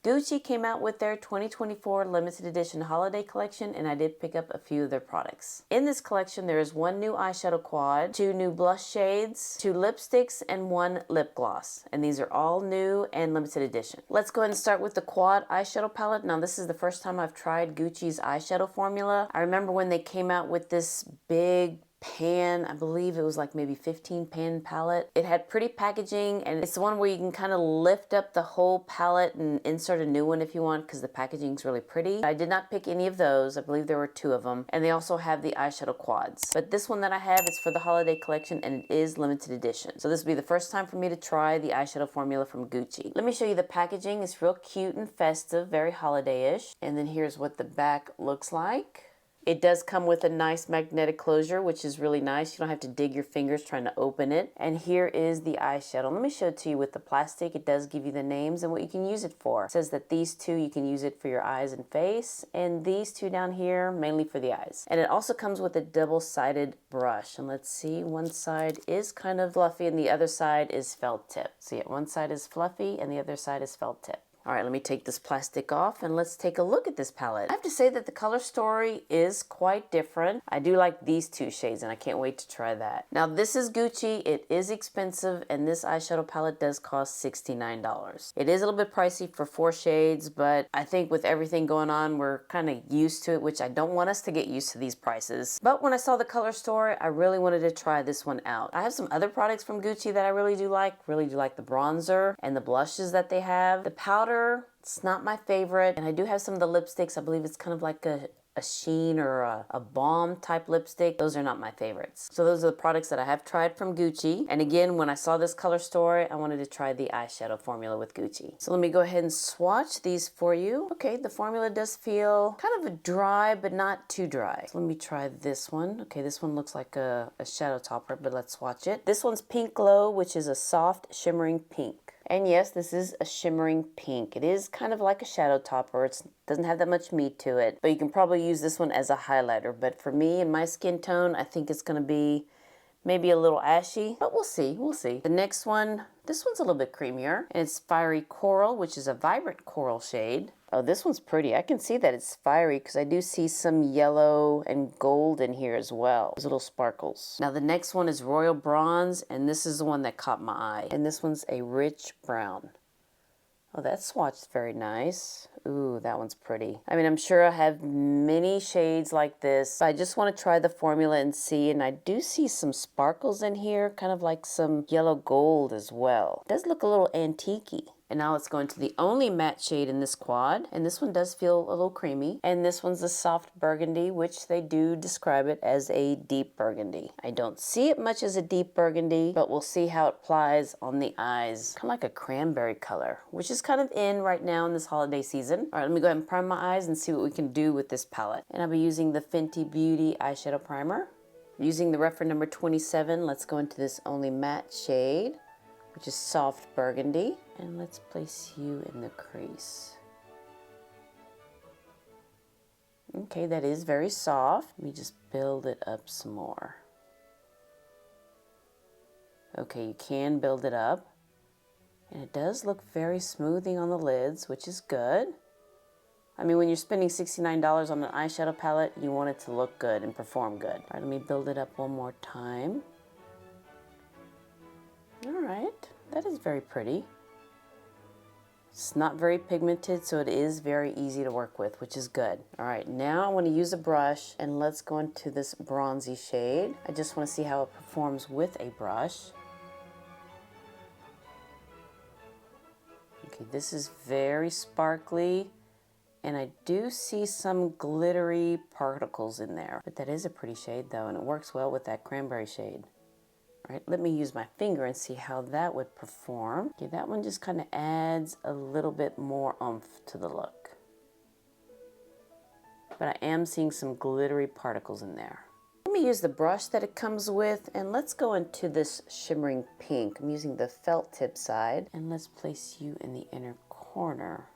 Gucci came out with their 2024 limited edition holiday collection, and I did pick up a few of their products. In this collection, there is 1 new eyeshadow quad, 2 new blush shades, 2 lipsticks, and 1 lip gloss. And these are all new and limited edition. Let's go ahead and start with the quad eyeshadow palette. Now, this is the first time I've tried Gucci's eyeshadow formula. I remember when they came out with this big pan, I believe it was like maybe 15 pan palette. It had pretty packaging, and it's the one where you can kind of lift up the whole palette and insert a new one if you want, because the packaging's really pretty. I did not pick any of those. I believe there were 2 of them, and they also have the eyeshadow quads. But this one that I have is for the holiday collection, and it is limited edition. So this will be the first time for me to try the eyeshadow formula from Gucci. Let me show you the packaging. It's real cute and festive, very holiday-ish. And then here's what the back looks like. It does come with a nice magnetic closure, which is really nice. You don't have to dig your fingers trying to open it. And here is the eyeshadow. Let me show it to you with the plastic. It does give you the names and what you can use it for. It says that these 2, you can use it for your eyes and face, and these 2 down here, mainly for the eyes. And it also comes with a double-sided brush. And let's see, one side is kind of fluffy and the other side is felt tip. So yeah, one side is fluffy and the other side is felt tip. All right, let me take this plastic off and let's take a look at this palette. I have to say that the color story is quite different. I do like these 2 shades and I can't wait to try that. Now this is Gucci. It is expensive, and this eyeshadow palette does cost $69. It is a little bit pricey for 4 shades, but I think with everything going on, we're kind of used to it, which I don't want us to get used to these prices. But when I saw the color story, I really wanted to try this one out. I have some other products from Gucci that I really do like. Really do like the bronzer and the blushes that they have. The powder, it's not my favorite, and I do have some of the lipsticks. I believe it's kind of like a sheen or a balm type lipstick. Those are not my favorites. So those are the products that I have tried from Gucci. And again, when I saw this color story, I wanted to try the eyeshadow formula with Gucci. So let me go ahead and swatch these for you. Okay, the formula does feel kind of dry, but not too dry. So let me try this one. Okay, this one looks like a shadow topper, but let's swatch it. This one's Pink Glow, which is a soft shimmering pink. And yes, this is a shimmering pink. It is kind of like a shadow topper. It doesn't have that much meat to it, but you can probably use this one as a highlighter. But for me and my skin tone, I think it's going to be maybe a little ashy, but we'll see. We'll see. The next one, this one's a little bit creamier, and it's Fiery Coral, which is a vibrant coral shade. Oh, this one's pretty. I can see that it's fiery because I do see some yellow and gold in here as well. Those little sparkles. Now the next one is Royal Bronze, and this is the one that caught my eye. And this one's a rich brown. Oh, that swatch's very nice. Ooh, that one's pretty. I mean, I'm sure I have many shades like this. I just want to try the formula and see, and I do see some sparkles in here, kind of like some yellow gold as well. It does look a little antique-y. And now let's go into the only matte shade in this quad. And this one does feel a little creamy. And this one's a soft burgundy, which they do describe it as a deep burgundy. I don't see it much as a deep burgundy, but we'll see how it applies on the eyes. Kind of like a cranberry color, which is kind of in right now in this holiday season. All right, let me go ahead and prime my eyes and see what we can do with this palette. And I'll be using the Fenty Beauty eyeshadow primer. Using the reference number 27, let's go into this only matte shade, which is soft burgundy. And let's place you in the crease. Okay, that is very soft. Let me just build it up some more. Okay, you can build it up. And it does look very smoothing on the lids, which is good. I mean, when you're spending $69 on an eyeshadow palette, you want it to look good and perform good. All right, let me build it up one more time. All right, that is very pretty. It's not very pigmented, so it is very easy to work with, which is good. All right, now I want to use a brush, and let's go into this bronzy shade. I just want to see how it performs with a brush. Okay, this is very sparkly, and I do see some glittery particles in there. But that is a pretty shade, though, and it works well with that cranberry shade. All right, let me use my finger and see how that would perform. Okay, that one just kind of adds a little bit more oomph to the look. But I am seeing some glittery particles in there. Let me use the brush that it comes with, and let's go into this shimmering pink. I'm using the felt tip side, and let's place you in the inner corner.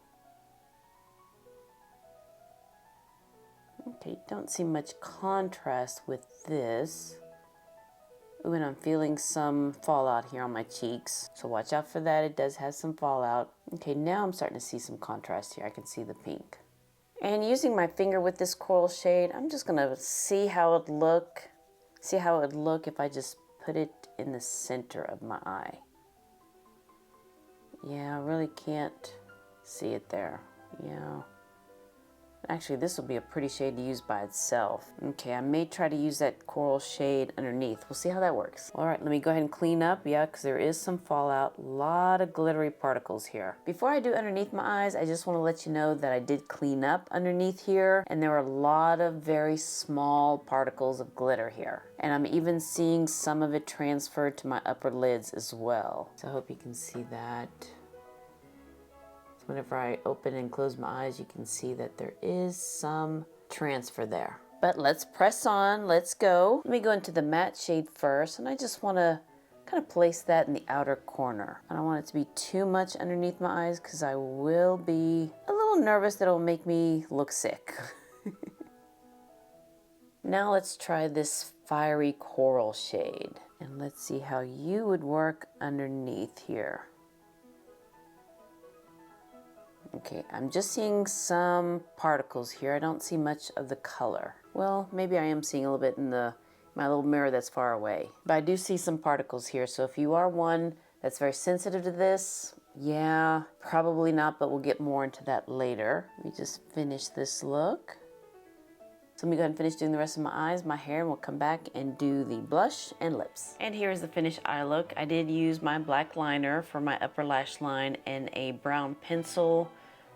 Okay, don't see much contrast with this. Ooh, and I'm feeling some fallout here on my cheeks. So watch out for that. It does have some fallout. Okay, now I'm starting to see some contrast here. I can see the pink. And using my finger with this coral shade, I'm just gonna see how it would look if I just put it in the center of my eye. Yeah, I really can't see it there. Yeah. Actually, this will be a pretty shade to use by itself. Okay, I may try to use that coral shade underneath. We'll see how that works. All right, let me go ahead and clean up. Yeah, because there is some fallout. A lot of glittery particles here. Before I do underneath my eyes, I just want to let you know that I did clean up underneath here, and there were a lot of very small particles of glitter here. And I'm even seeing some of it transferred to my upper lids as well. So I hope you can see that. Whenever I open and close my eyes, you can see that there is some transfer there. But let's press on, let's go. Let me go into the matte shade first, and I just want to kind of place that in the outer corner. I don't want it to be too much underneath my eyes because I will be a little nervous that it'll make me look sick. Now let's try this fiery coral shade, and let's see how you would work underneath here. Okay, I'm just seeing some particles here. I don't see much of the color. Well, maybe I am seeing a little bit in my little mirror that's far away. But I do see some particles here, so if you are one that's very sensitive to this, yeah, probably not, but we'll get more into that later. Let me just finish this look. So let me go ahead and finish doing the rest of my eyes, my hair, and we'll come back and do the blush and lips. And here's the finished eye look. I did use my black liner for my upper lash line and a brown pencil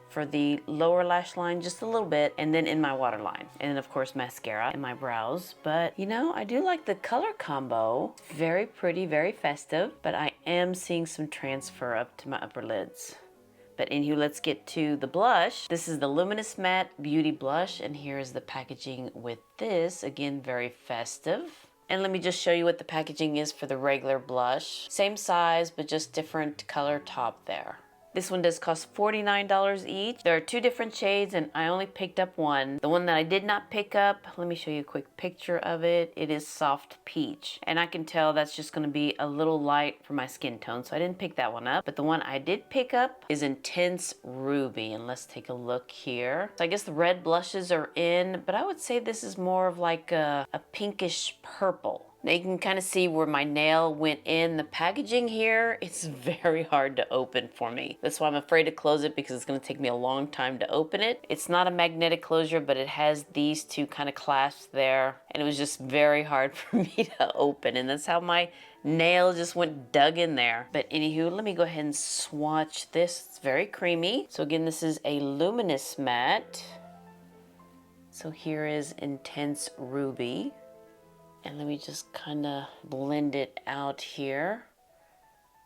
for the lower lash line, just a little bit, and then in my waterline. And then of course mascara in my brows. But you know, I do like the color combo. Very pretty, very festive, but I am seeing some transfer up to my upper lids. But anywho, let's get to the blush. This is the Luminous Matte Beauty Blush, and here's the packaging with this. Again, very festive. And let me just show you what the packaging is for the regular blush. Same size, but just different color top there. This one does cost $49 each. There are two different shades and I only picked up one. The one that I did not pick up, let me show you a quick picture of it. It is Soft Peach. And I can tell that's just gonna be a little light for my skin tone, so I didn't pick that one up. But the one I did pick up is Intense Ruby. And let's take a look here. So I guess the red blushes are in, but I would say this is more of like a pinkish purple. Now you can kind of see where my nail went in. The packaging here, it's very hard to open for me. That's why I'm afraid to close it because it's going to take me a long time to open it. It's not a magnetic closure, but it has these two kind of clasps there. And it was just very hard for me to open. And that's how my nail just went dug in there. But anywho, let me go ahead and swatch this. It's very creamy. So again, this is a Luminous Matte. So here is Intense Ruby. And let me just kind of blend it out here.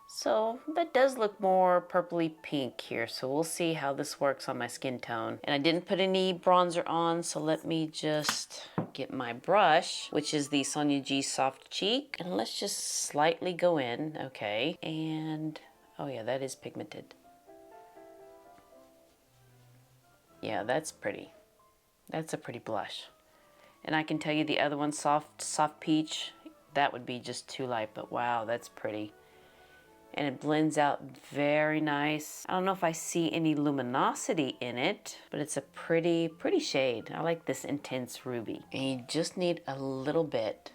So that does look more purpley pink here. So we'll see how this works on my skin tone. And I didn't put any bronzer on, so let me just get my brush, which is the Sonia G Soft Cheek. And let's just slightly go in, okay. And, oh yeah, that is pigmented. Yeah, that's pretty. That's a pretty blush. And I can tell you the other one, Soft Peach, that would be just too light, but wow, that's pretty. And it blends out very nice. I don't know if I see any luminosity in it, but it's a pretty shade. I like this Intense Ruby. And you just need a little bit.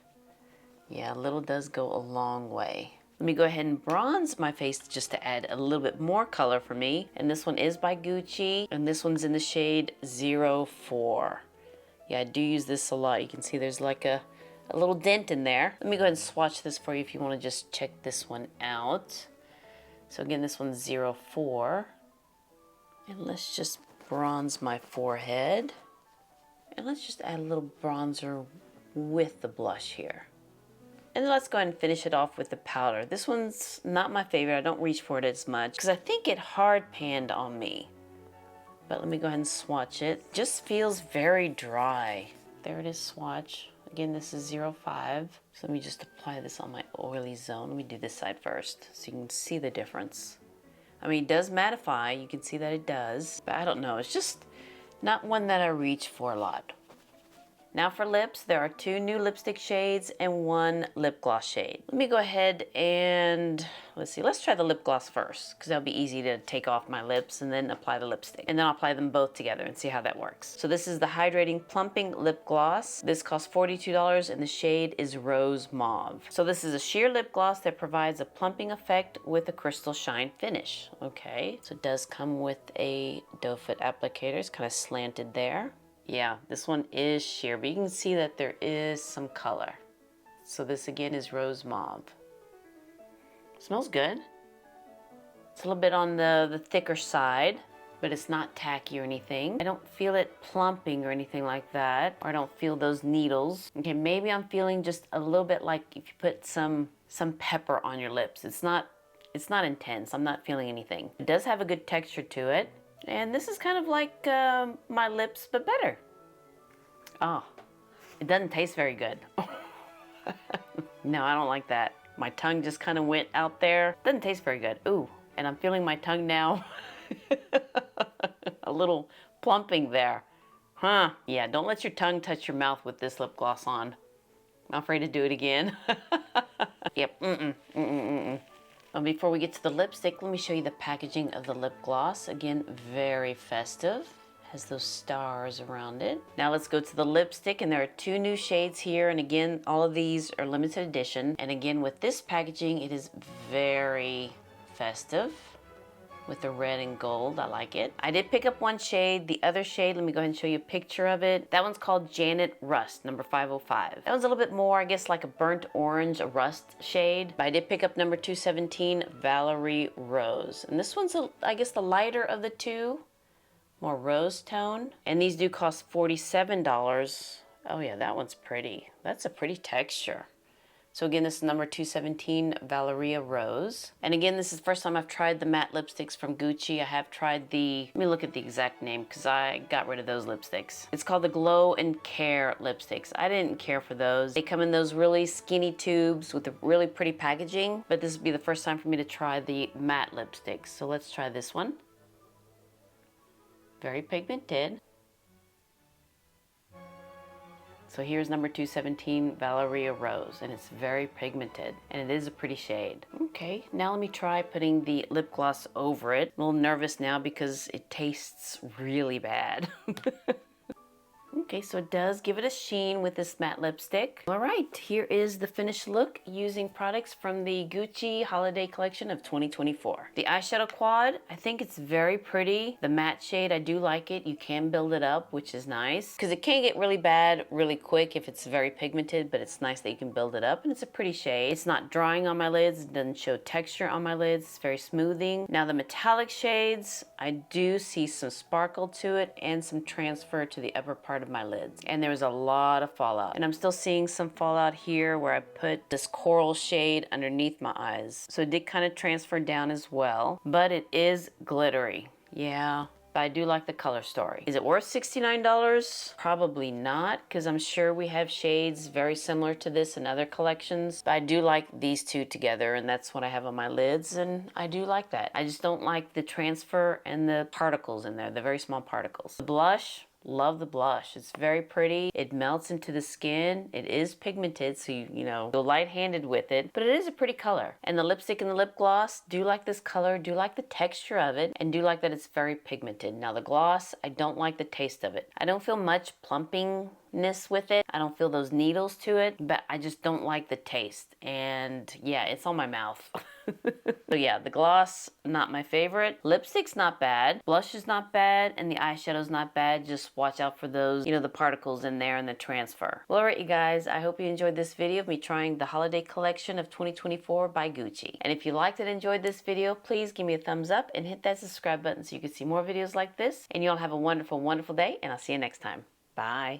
Yeah, a little does go a long way. Let me go ahead and bronze my face just to add a little bit more color for me. And this one is by Gucci, and this one's in the shade 04. Yeah, I do use this a lot. You can see there's like a little dent in there. Let me go ahead and swatch this for you if you want to just check this one out. So again, this one's 04. And let's just bronze my forehead. And let's just add a little bronzer with the blush here. And then let's go ahead and finish it off with the powder. This one's not my favorite. I don't reach for it as much because I think it hard panned on me. But let me go ahead and swatch it. Just feels very dry. There it is, swatch. Again, this is 05. So let me just apply this on my oily zone. Let me do this side first so you can see the difference. I mean, it does mattify. You can see that it does. But I don't know. It's just not one that I reach for a lot. Now for lips, there are 2 new lipstick shades and 1 lip gloss shade. Let me go ahead and, let's see, let's try the lip gloss first, because that'll be easy to take off my lips and then apply the lipstick. And then I'll apply them both together and see how that works. So this is the Hydrating Plumping Lip Gloss. This costs $42 and the shade is Rose Mauve. So this is a sheer lip gloss that provides a plumping effect with a crystal shine finish. Okay, so it does come with a doe foot applicator. It's kind of slanted there. Yeah, this one is sheer, but you can see that there is some color. So this again is Rose Mauve. Smells good. It's a little bit on the thicker side, but it's not tacky or anything. I don't feel it plumping or anything like that, or I don't feel those needles. Okay, maybe I'm feeling just a little bit like if you put some pepper on your lips. It's not intense. I'm not feeling anything. It does have a good texture to it. And this is kind of like my lips, but better. Oh, it doesn't taste very good. No, I don't like that. My tongue just kind of went out there. Doesn't taste very good. Ooh, and I'm feeling my tongue now. A little plumping there. Huh, yeah, don't let your tongue touch your mouth with this lip gloss on. I'm afraid to do it again. Yep, Before we get to the lipstick, let me show you the packaging of the lip gloss. Again, very festive. Has those stars around it. Now let's go to the lipstick, and there are 2 new shades here, and again, all of these are limited edition. And again, with this packaging, it is very festive with the red and gold. I like it. I did pick up 1 shade. The other shade, let me go ahead and show you a picture of it. That one's called Janet Rust, number 505. That one's a little bit more, I guess, like a burnt orange, a rust shade. But I did pick up number 217, Valerie Rose. And this one's, I guess, the lighter of the 2, more rose tone. And these do cost $47. Oh yeah, that one's pretty. That's a pretty texture. So again, this is number 217, Valeria Rose. And again, this is the first time I've tried the matte lipsticks from Gucci. I have tried the, let me look at the exact name because I got rid of those lipsticks. It's called the Glow and Care lipsticks. I didn't care for those. They come in those really skinny tubes with a really pretty packaging, but this would be the first time for me to try the matte lipsticks. So let's try this one. Very pigmented. So here's number 217, Valeria Rose, and it's very pigmented, and it is a pretty shade. Okay, now let me try putting the lip gloss over it. I'm a little nervous now because it tastes really bad. Okay, so it does give it a sheen with this matte lipstick. All right, here is the finished look using products from the Gucci Holiday Collection of 2024. The eyeshadow quad, I think it's very pretty. The matte shade, I do like it. You can build it up, which is nice, because it can get really bad really quick if it's very pigmented, but it's nice that you can build it up, and it's a pretty shade. It's not drying on my lids. It doesn't show texture on my lids. It's very smoothing. Now the metallic shades, I do see some sparkle to it and some transfer to the upper part of my lids, and there was a lot of fallout, and I'm still seeing some fallout here where I put this coral shade underneath my eyes, so it did kind of transfer down as well, but it is glittery. Yeah, but I do like the color story. Is it worth $69? Probably not, because I'm sure we have shades very similar to this in other collections, but I do like these 2 together, and that's what I have on my lids, and I do like that. I just don't like the transfer and the particles in there, the very small particles. The blush, love the blush. It's very pretty. It melts into the skin. It is pigmented, so you know, go light-handed with it, but it is a pretty color. And the lipstick and the lip gloss, do like this color, do like the texture of it, and do like that it's very pigmented. Now the gloss, I don't like the taste of it. I don't feel much plumpingness with it. I don't feel those needles to it, but I just don't like the taste. And yeah, it's on my mouth. So yeah, the gloss, not my favorite. Lipstick's not bad. Blush is not bad, and the eyeshadow's not bad. Just watch out for those, you know, the particles in there and the transfer. Well, alright you guys, I hope you enjoyed this video of me trying the holiday collection of 2024 by Gucci. And if you liked and enjoyed this video, please give me a thumbs up and hit that subscribe button so you can see more videos like this. And you all have a wonderful, wonderful day, and I'll see you next time. Bye.